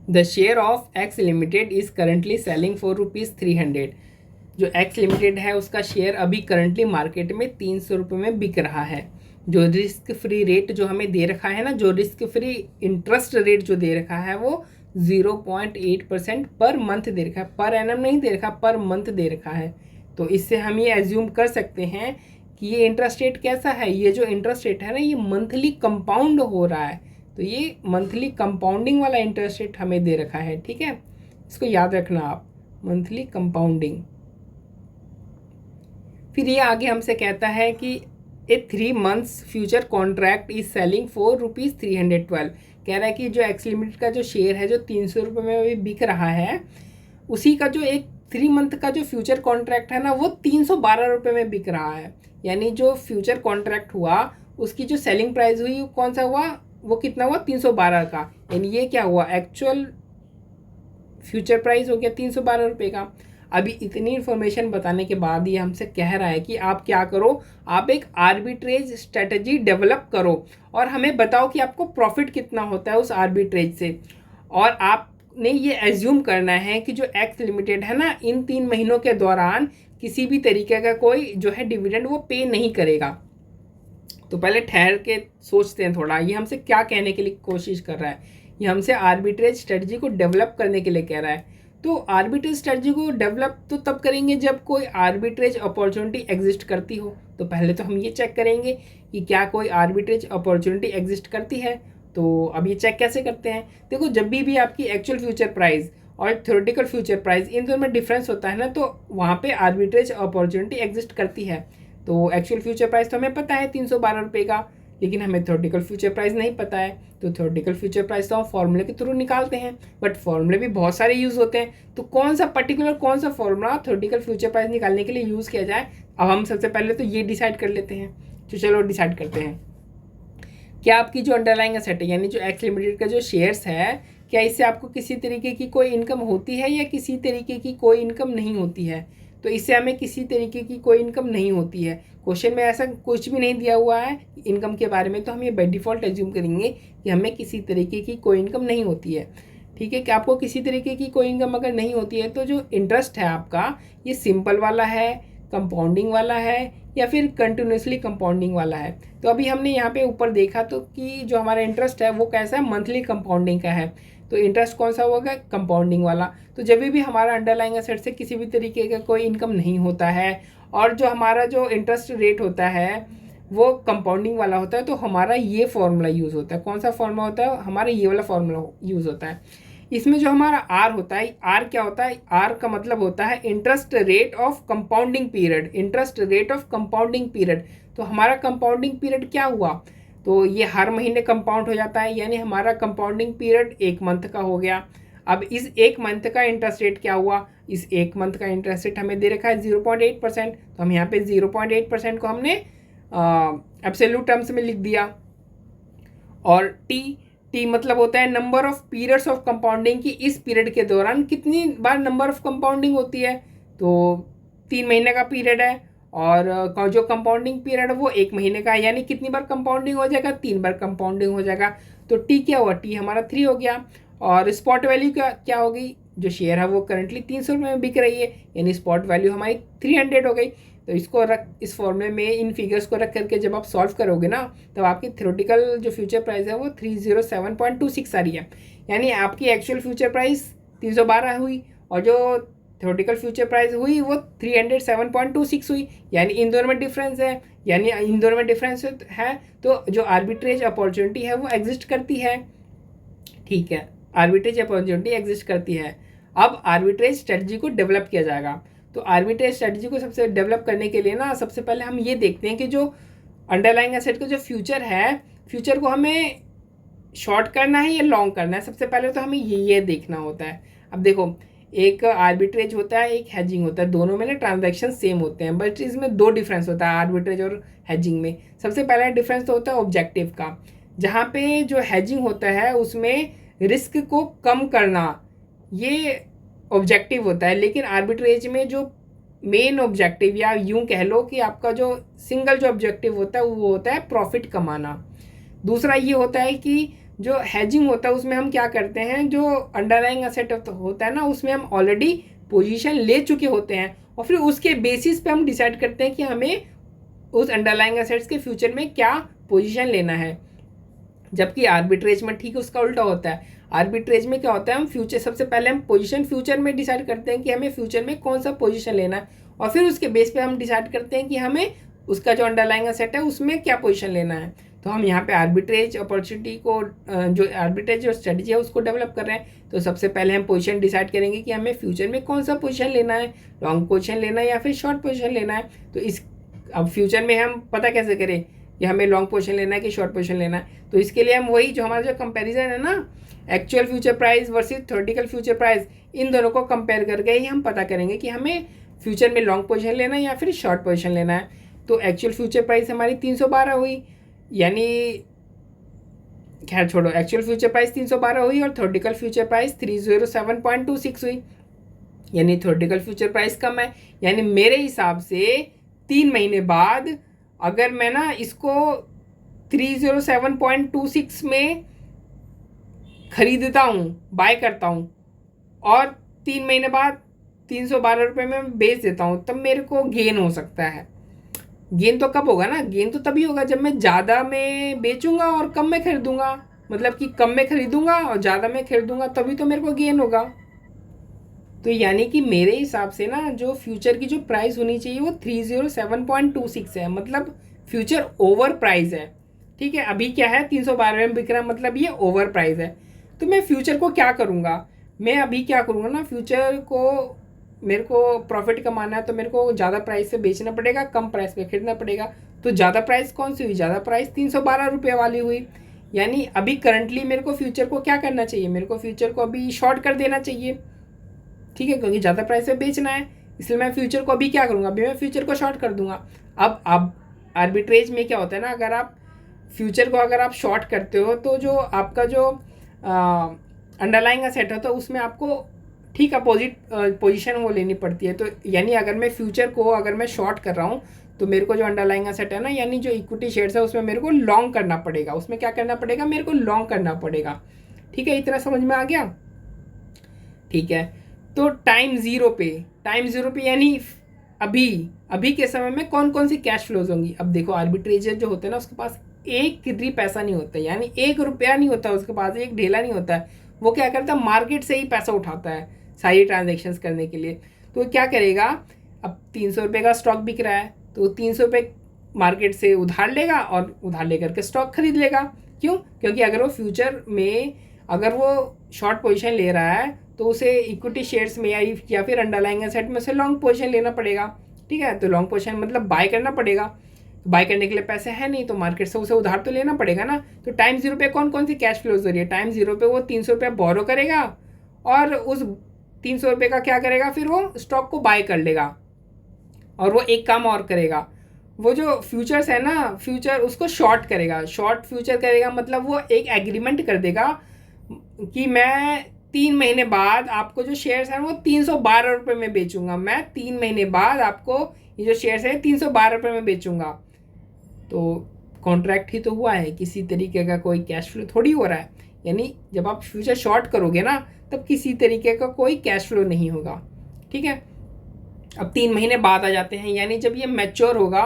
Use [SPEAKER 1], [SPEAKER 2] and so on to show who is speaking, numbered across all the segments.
[SPEAKER 1] The share of x limited is currently selling for ₹300। जो x limited है उसका share अभी करंटली मार्केट में 300 रुपये में बिक रहा है। जो रिस्क फ्री रेट जो हमें दे रखा है ना, जो रिस्क फ्री इंटरेस्ट रेट जो दे रखा है वो 0.8% पर मंथ दे रखा है, पर एनम नहीं दे रखा, पर मंथ दे रखा है। तो इससे हम ये एज्यूम कर सकते हैं कि ये इंटरेस्ट रेट कैसा है, ये जो इंटरेस्ट रेट है ना ये मंथली कंपाउंड हो रहा है। तो ये मंथली कंपाउंडिंग वाला इंटरेस्ट रेट हमें दे रखा है, ठीक है, इसको याद रखना आप, मंथली कंपाउंडिंग। फिर ये आगे हमसे कहता है कि ए 3 months future contract is selling for ₹312। कह रहा है कि जो एक्स लिमिटेड का जो शेयर है जो 300 रुपये में अभी बिक रहा है, उसी का जो एक 3 month का जो फ्यूचर कॉन्ट्रैक्ट है ना वो 312 रुपये में बिक रहा है। यानी जो फ्यूचर कॉन्ट्रैक्ट हुआ उसकी जो सेलिंग प्राइस हुई वो कौन सा हुआ, वो कितना हुआ, 312 का। यानी ये क्या हुआ, एक्चुअल फ्यूचर प्राइस हो गया 312 रुपये का। अभी इतनी इन्फॉर्मेशन बताने के बाद ये हमसे कह रहा है कि आप क्या करो, आप एक आर्बिट्रेज स्ट्रेटजी डेवलप करो और हमें बताओ कि आपको प्रॉफिट कितना होता है उस आर्बिट्रेज से। और आपने ये एज्यूम करना है कि जो एक्स लिमिटेड है ना, इन 3 महीनों के दौरान किसी भी तरीके का कोई जो है डिविडेंड वो पे नहीं करेगा। तो पहले ठहर के सोचते हैं थोड़ा, ये हमसे क्या कहने के लिए कोशिश कर रहा है। ये हमसे आर्बिट्रेज स्ट्रेटजी को डेवलप करने के लिए कह रहा है। तो आर्बिट्रेज स्ट्रेटजी को डेवलप तो तब करेंगे जब कोई आर्बिट्रेज अपॉर्चुनिटी एग्जिस्ट करती हो। तो पहले तो हम ये चेक करेंगे कि क्या कोई आर्बिट्रेज अपॉर्चुनिटी एग्जिस्ट करती है। तो अब ये चेक कैसे करते हैं, देखो जब भी आपकी एक्चुअल फ्यूचर प्राइस और थ्योरेटिकल फ्यूचर प्राइस इन दोनों में डिफरेंस होता है ना, तो वहाँ पे आर्बिट्रेज अपॉर्चुनिटी एग्जिस्ट करती है। तो एक्चुअल फ्यूचर प्राइस तो हमें पता है 312 रुपये का, लेकिन हमें थ्योरेटिकल फ्यूचर प्राइस नहीं पता है। तो थ्योरेटिकल फ्यूचर प्राइस तो हम फॉर्मूले के थ्रू निकालते हैं, बट फॉर्मूले भी बहुत सारे यूज़ होते हैं। तो कौन सा पर्टिकुलर कौन सा फॉर्मूला थ्योरेटिकल फ्यूचर प्राइस निकालने के लिए यूज़ किया जाए, अब हम सबसे पहले तो ये डिसाइड कर लेते हैं। तो चलो डिसाइड करते हैं। क्या आपकी जो अंडरलाइंग एसेट है यानी जो एक्स लिमिटेड का जो शेयर्स है, क्या इससे आपको किसी तरीके की कोई इनकम होती है या किसी तरीके की कोई इनकम नहीं होती है। तो इससे हमें किसी तरीके की कोई इनकम नहीं होती है। क्वेश्चन में ऐसा कुछ भी नहीं दिया हुआ है इनकम के बारे में, तो हम ये बाय डिफ़ॉल्ट एज्यूम करेंगे कि हमें किसी तरीके की कोई इनकम नहीं होती है। ठीक है, कि आपको किसी तरीके की कोई इनकम अगर नहीं होती है तो जो इंटरेस्ट है आपका ये सिंपल वाला है, कंपाउंडिंग वाला है या फिर कंटिन्यूसली कंपाउंडिंग वाला है। तो अभी हमने यहाँ पे ऊपर देखा तो कि जो हमारा इंटरेस्ट है वो कैसा है, मंथली कंपाउंडिंग का है। तो इंटरेस्ट कौन सा होगा, कंपाउंडिंग वाला। तो जब भी हमारा अंडरलाइंग एसेट से किसी भी तरीके का कोई इनकम नहीं होता है और जो हमारा जो इंटरेस्ट रेट होता है वो कंपाउंडिंग वाला होता है, तो हमारा ये फॉर्मूला यूज़ होता है। कौन सा फॉर्मूला होता है, हमारा ये वाला फॉर्मूला यूज़ होता है। इसमें जो हमारा आर होता है, आर क्या होता है, आर का मतलब होता है interest rate of compounding period, interest rate of compounding period. तो हमारा कंपाउंडिंग पीरियड क्या हुआ, तो ये हर महीने कंपाउंड हो जाता है, यानी हमारा कंपाउंडिंग पीरियड 1 मंथ का हो गया। अब इस 1 मंथ का इंटरेस्ट रेट क्या हुआ, इस 1 मंथ का इंटरेस्ट रेट हमें दे रखा है 0.8%। तो हम यहाँ पे 0.8% को हमने एब्सोल्यूट टर्म्स में लिख दिया। और टी मतलब होता है number of periods of compounding, की इस पीरियड के दौरान कितनी बार नंबर ऑफ कंपाउंडिंग होती है। तो 3 महीने का पीरियड है और जो कंपाउंडिंग पीरियड है वो 1 महीने का है, यानी कितनी बार कंपाउंडिंग हो जाएगा, 3 बार कंपाउंडिंग हो जाएगा। तो टी क्या हुआ, टी हमारा 3 हो गया। और स्पॉट वैल्यू क्या हो गई, जो शेयर है वो करंटली 300 रुपये में बिक रही है, यानी स्पॉट वैल्यू हमारी 300 हो गई। तो इसको रख, इस फॉर्मूले में इन फिगर्स को रख करके जब आप सॉल्व करोगे ना, तब आपकी थ्योरेटिकल जो फ्यूचर प्राइस है वो 307.26 आ रही है। यानी आपकी एक्चुअल फ्यूचर प्राइस 312 हुई और जो थ्योरेटिकल फ्यूचर प्राइस हुई वो 307.26 हुई। यानी इन दोनों में डिफरेंस है, यानी इन दोनों में डिफरेंस है तो जो आर्बिट्रेज अपॉर्चुनिटी है वो एग्जिस्ट करती है। ठीक है, आर्बिट्रेज अपॉर्चुनिटी एग्जिस्ट करती है। अब आर्बिट्रेज स्ट्रेटजी को डेवलप किया जाएगा। तो आर्बिट्रेज स्ट्रेटजी को सबसे डेवलप करने के लिए ना, सबसे पहले हम ये देखते हैं कि जो अंडरलाइंग एसेट का जो फ्यूचर है, फ्यूचर को हमें शॉर्ट करना है या लॉन्ग करना है। सबसे पहले तो हमें ये देखना होता है। अब देखो, एक आर्बिट्रेज होता है, एक हैजिंग होता है, दोनों में ना ट्रांजैक्शन सेम होते हैं, बट इसमें 2 डिफरेंस होता है आर्बिट्रेज और हैजिंग में। सबसे पहला डिफरेंस तो होता है ऑब्जेक्टिव का, जहाँ पे जो हैजिंग होता है उसमें रिस्क को कम करना ये ऑब्जेक्टिव होता है, लेकिन आर्बिट्रेज में जो मेन ऑब्जेक्टिव या यूं कह लो कि आपका जो सिंगल जो ऑब्जेक्टिव होता है वो होता है प्रॉफिट कमाना। दूसरा ये होता है कि जो हैजिंग होता है उसमें हम क्या करते हैं, जो अंडरलाइंग एसेट होता है ना उसमें हम ऑलरेडी पोजीशन ले चुके होते हैं और फिर उसके बेसिस पे हम डिसाइड करते हैं कि हमें उस अंडरलाइंग एसेट्स के फ्यूचर में क्या पोजीशन लेना है। जबकि आर्बिट्रेज में ठीक उसका उल्टा होता है। आर्बिट्रेज में क्या होता है, हम फ्यूचर सबसे पहले हम पोजीशन फ्यूचर में डिसाइड करते हैं कि हमें फ्यूचर में कौन सा पोजीशन लेना है और फिर उसके बेस पे हम डिसाइड करते हैं कि हमें उसका जो अंडरलाइंग एसेट है उसमें क्या पोजीशन लेना है। तो हम यहाँ पे आर्बिट्रेज अपॉर्चुनिटी को जो आर्बिट्रेज जो स्ट्रेटजी है उसको डेवलप कर रहे हैं। तो सबसे पहले हम पोजीशन डिसाइड करेंगे कि हमें फ्यूचर में कौन सा पोजीशन लेना है, लॉन्ग पोजीशन लेना है या फिर शॉर्ट पोजीशन लेना है। तो इस अब फ्यूचर में हम पता कैसे करें कि हमें लॉन्ग पोजीशन लेना है कि शॉर्ट पोजीशन लेना है। तो इसके लिए हम वही जो हमारा जो कंपैरिजन है ना, actual future price versus theoretical future price, इन दोनों को कंपेयर करके ही हम पता करेंगे कि हमें फ्यूचर में लॉन्ग पोजीशन लेना है या फिर शॉर्ट पोजीशन लेना है। तो एक्चुअल फ्यूचर प्राइस हमारी 312 हुई, यानी खैर छोड़ो, एक्चुअल फ्यूचर प्राइस 312 हुई और थ्योरेटिकल फ्यूचर प्राइस 307.26 हुई, यानी थ्योरेटिकल फ्यूचर प्राइस कम है। यानी मेरे हिसाब से 3 महीने बाद अगर मैं ना इसको 307.26 में खरीदता हूँ, बाय करता हूँ और 3 महीने बाद 312 रुपये में बेच देता हूँ, तब मेरे को गेन हो सकता है। गेन तो कब होगा ना, गेन तो तभी होगा जब मैं ज़्यादा में बेचूंगा और कम में खरीदूंगा, मतलब कि कम में खरीदूंगा और ज़्यादा में खरीदूंगा, तभी तो मेरे को गेन होगा। तो यानी कि मेरे हिसाब से ना जो फ्यूचर की जो प्राइस होनी चाहिए वो 307.26 है, मतलब फ्यूचर ओवर प्राइस है। ठीक है, अभी क्या है 312 में बिक रहा है, मतलब ये ओवर प्राइस है। तो मैं फ्यूचर को क्या करूँगा, मैं अभी क्या करूँगा ना, फ्यूचर को मेरे को प्रॉफिट कमाना है तो मेरे को ज़्यादा प्राइस से बेचना पड़ेगा, कम प्राइस पे खरीदना पड़ेगा। तो ज़्यादा प्राइस कौन सी हुई, ज़्यादा प्राइस 312 रुपये वाली हुई। यानी अभी करंटली मेरे को फ्यूचर को क्या करना चाहिए, मेरे को फ्यूचर को अभी शॉर्ट कर देना चाहिए। ठीक है, क्योंकि ज़्यादा प्राइस पे बेचना है, इसलिए मैं फ्यूचर को अभी क्या करूँगा, अभी मैं फ्यूचर को शॉर्ट कर दूंगा। अब आर्बिट्रेज में क्या होता है ना, अगर आप फ्यूचर को अगर आप शॉर्ट करते हो तो जो आपका जो अंडरलाइंग एसेट है तो उसमें आपको ठीक अपोजिट पोजीशन वो लेनी पड़ती है। तो यानी अगर मैं फ्यूचर को अगर मैं शॉर्ट कर रहा हूँ तो मेरे को जो अंडरलाइंग एसेट है ना, यानी जो इक्विटी शेयर्स है उसमें मेरे को लॉन्ग करना पड़ेगा, उसमें क्या करना पड़ेगा, मेरे को लॉन्ग करना पड़ेगा। ठीक है, इतना समझ में आ गया। ठीक है, तो टाइम ज़ीरो पे यानी अभी के समय में कौन कौन सी कैश फ्लोज होंगी। अब देखो आर्बिट्रेजर जो होते हैं ना उसके पास एक कितनी पैसा नहीं होता, यानी 1 रुपया नहीं होता उसके पास, एक ढेला नहीं होता है। वो क्या करता है, मार्केट से ही पैसा उठाता है सारी ट्रांजेक्शन्स करने के लिए। तो क्या करेगा, अब 300 रुपये का स्टॉक बिक रहा है तो 300 रुपये मार्केट से उधार लेगा और उधार लेकर के स्टॉक खरीद लेगा। क्यों, क्योंकि अगर वो फ्यूचर में अगर वो शॉर्ट पोजीशन ले रहा है तो उसे इक्विटी शेयर्स में या फिर अंडरलाइंग एसेट में से लॉन्ग पोजीशन लेना पड़ेगा। ठीक है, तो लॉन्ग पोजीशन मतलब बाय करना पड़ेगा, बाय करने के लिए पैसे है नहीं तो मार्केट से उसे उधार तो लेना पड़ेगा ना। तो टाइम ज़ीरो पे कौन कौन सी कैश फ्लोज हो रही है, टाइम ज़ीरो पे वो 300 रुपये बोरो करेगा और उस 300 रुपये का क्या करेगा, फिर वो स्टॉक को बाय कर लेगा। और वो एक काम और करेगा, वो जो फ्यूचर्स है ना, फ्यूचर उसको शॉर्ट करेगा, शॉर्ट फ्यूचर करेगा, मतलब वो एक एग्रीमेंट कर देगा कि मैं 3 महीने बाद आपको जो शेयर्स हैं वो 312 रुपये में बेचूंगा, मैं 3 महीने बाद आपको ये जो शेयर्स है 312 रुपये में बेचूंगा। तो कॉन्ट्रैक्ट ही तो हुआ है, किसी तरीके का कोई कैश फ्लो थोड़ी हो रहा है। यानी जब आप फ्यूचर शॉर्ट करोगे ना तब किसी तरीके का कोई कैश फ्लो नहीं होगा। ठीक है, अब 3 महीने बाद आ जाते हैं, यानी जब ये मैच्योर होगा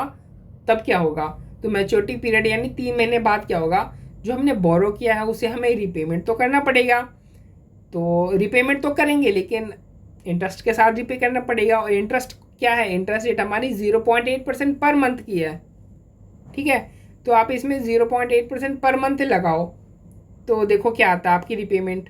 [SPEAKER 1] तब क्या होगा, तो मैच्योरिटी पीरियड यानी 3 महीने बाद क्या होगा, जो हमने बोरो किया है उसे हमें रिपेमेंट तो करना पड़ेगा। तो रिपेमेंट तो करेंगे लेकिन इंटरेस्ट के साथ रिपे करना पड़ेगा। और इंटरेस्ट क्या है, इंटरेस्ट रेट हमारी 0.8% पर मंथ की है। ठीक है, तो आप इसमें 0.8% पर मंथ लगाओ तो देखो क्या आता है आपकी रिपेमेंट।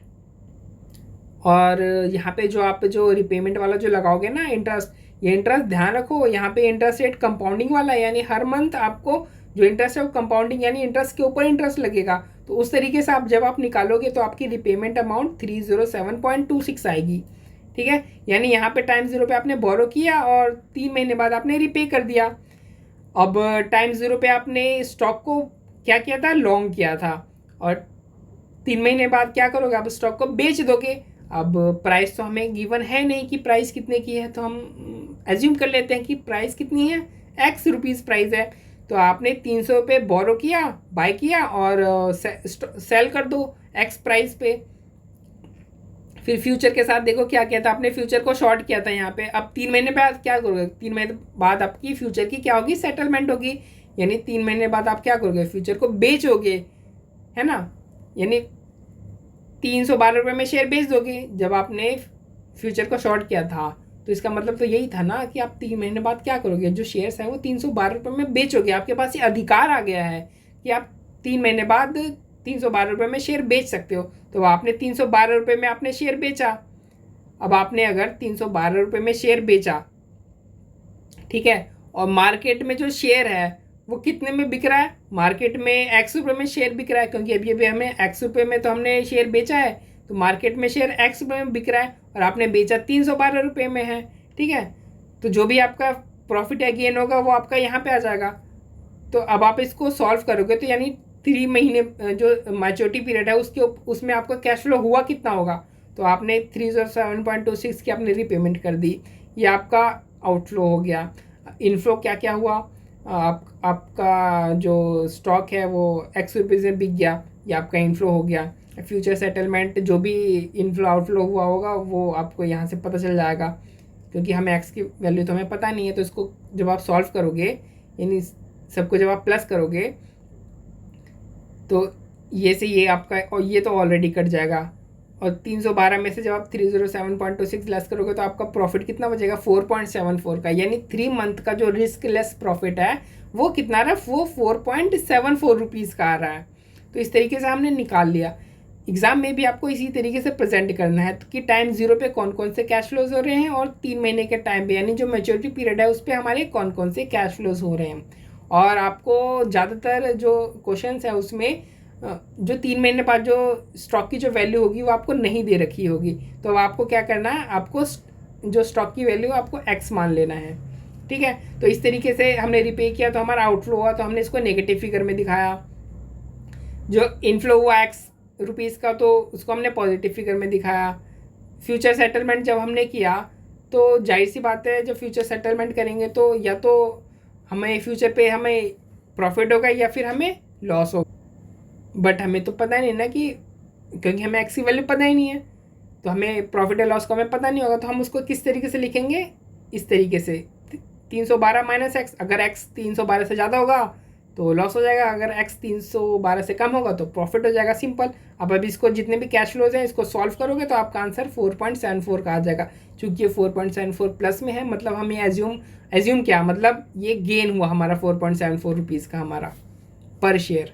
[SPEAKER 1] और यहाँ पे जो आप जो रिपेमेंट वाला जो लगाओगे ना इंटरेस्ट, ये इंटरेस्ट ध्यान रखो यहाँ पे इंटरेस्ट रेट कंपाउंडिंग वाला है, यानी हर मंथ आपको जो इंटरेस्ट है वो कंपाउंडिंग यानी इंटरेस्ट के ऊपर इंटरेस्ट लगेगा। तो उस तरीके से आप जब आप निकालोगे तो आपकी रिपेमेंट अमाउंट 307.26 आएगी। ठीक है, यानी यहाँ पे टाइम ज़ीरो पे आपने बोरो किया और 3 महीने बाद आपने रिपे कर दिया। अब टाइम ज़ीरो पे आपने स्टॉक को क्या किया था, लॉन्ग किया था, और 3 महीने बाद क्या करोगे, आप स्टॉक को बेच दोगे। अब प्राइस तो हमें गिवन है नहीं कि प्राइस कितने की है, तो हम एज्यूम कर लेते हैं कि प्राइस कितनी है, X रुपीज़ प्राइस है। तो आपने 300 रुपये बोरो किया, बाय किया और सेल कर दो एक्स प्राइस पे। फिर फ्यूचर के साथ देखो क्या किया था आपने, फ्यूचर को शॉर्ट किया था यहाँ पे। अब 3 महीने बाद क्या करोगे, 3 महीने बाद आपकी फ्यूचर की क्या होगी, सेटलमेंट होगी। यानी 3 महीने बाद आप क्या करोगे, फ्यूचर को बेचोगे, है ना। यानी 312 रुपये में शेयर बेच दोगे जब आपने फ्यूचर को शॉर्ट किया था। तो इसका मतलब तो यही था ना कि आप 3 महीने बाद क्या करोगे, जो शेयर्स हैं वो 312 रुपये में बेचोगे। आपके पास ये अधिकार आ गया है कि आप 3 महीने बाद 312 रुपये में शेयर बेच सकते हो। तो आपने 312 रुपये में आपने शेयर बेचा। अब आपने अगर 312 रुपये में शेयर बेचा, ठीक है, और मार्केट में जो शेयर है वो कितने में बिक रहा है, मार्केट में एक्स रुपये में शेयर बिक रहा है, क्योंकि अभी अभी हमें एक्स रुपये में तो हमने शेयर बेचा है, तो मार्केट में शेयर एक्स रुपये में बिक रहा है और आपने बेचा 312 रुपये में है, ठीक है। तो जो भी आपका प्रॉफिट या गेन होगा वो आपका यहाँ पे आ जाएगा। तो अब आप इसको सॉल्व करोगे तो यानी 3 महीने जो मैच्योरिटी पीरियड है उसमें आपका कैश फ्लो हुआ कितना होगा। तो आपने 307.26 की आपने रीपेमेंट कर दी, ये आपका आउटफ्लो हो गया। इनफ्लो क्या क्या हुआ, आपका जो स्टॉक है वो एक्स रुपीज़ में बिक गया, ये आपका इनफ्लो हो गया। फ्यूचर सेटलमेंट जो भी इनफ्लो आउटफ्लो हुआ होगा वो आपको यहाँ से पता चल जाएगा, क्योंकि हमें एक्स की वैल्यू तो हमें पता नहीं है। तो इसको जब आप सॉल्व करोगे, यानी सबको जब आप प्लस करोगे तो ये से ये आपका, और ये तो ऑलरेडी कट जाएगा, और 312 में से जब आप 307.26 लेस करोगे तो आपका प्रॉफिट कितना बचेगा, 4.74 का। यानी 3 मंथ का जो रिस्क लेस प्रॉफिट है वो कितना आ रहा है, वो 4.74 रुपीज़ का आ रहा है। तो इस तरीके से हमने निकाल लिया। एग्जाम में भी आपको इसी तरीके से प्रेजेंट करना है कि टाइम 0 पे कौन कौन से कैश फ्लोज हो रहे हैं, और 3 महीने के टाइम पे यानी जो मैच्योरिटी पीरियड है उस पर हमारे कौन कौन से कैश फ्लोज हो रहे हैं। और आपको ज़्यादातर जो क्वेश्चंस है उसमें जो 3 महीने बाद जो स्टॉक की जो वैल्यू होगी वो आपको नहीं दे रखी होगी। तो अब आपको क्या करना है, आपको जो स्टॉक की वैल्यू आपको एक्स मान लेना है, ठीक है। तो इस तरीके से हमने रिपे किया तो हमारा आउटफ्लो हुआ, तो हमने इसको नेगेटिव फिगर में दिखाया। जो इनफ्लो हुआ एक्स रुपीज़ का तो उसको हमने पॉजिटिव फिगर में दिखाया। फ्यूचर सेटलमेंट जब हमने किया तो जाहिर सी बात है, जब फ्यूचर सेटलमेंट करेंगे तो या तो हमें फ्यूचर पे हमें प्रॉफिट होगा या फिर हमें लॉस होगा। बट हमें तो पता नहीं ना, कि क्योंकि हमें एक्स की वैल्यू पता ही नहीं है, तो हमें प्रॉफिट या लॉस का हमें पता नहीं होगा। तो हम उसको किस तरीके से लिखेंगे, इस तरीके से 312 माइनस एक्स। अगर एक्स 312 से ज़्यादा होगा तो लॉस हो जाएगा, अगर एक्स 312 से कम होगा तो प्रॉफिट हो जाएगा, सिंपल। अब अभी इसको जितने भी कैश फ्लोज हैं इसको सॉल्व करोगे तो आपका आंसर 4.74 का आ जाएगा। चूँकि ये 4.74 प्लस में है, मतलब हमें एज्यूम क्या, मतलब ये गेन हुआ हमारा 4.74 रुपीज़ का हमारा पर शेयर।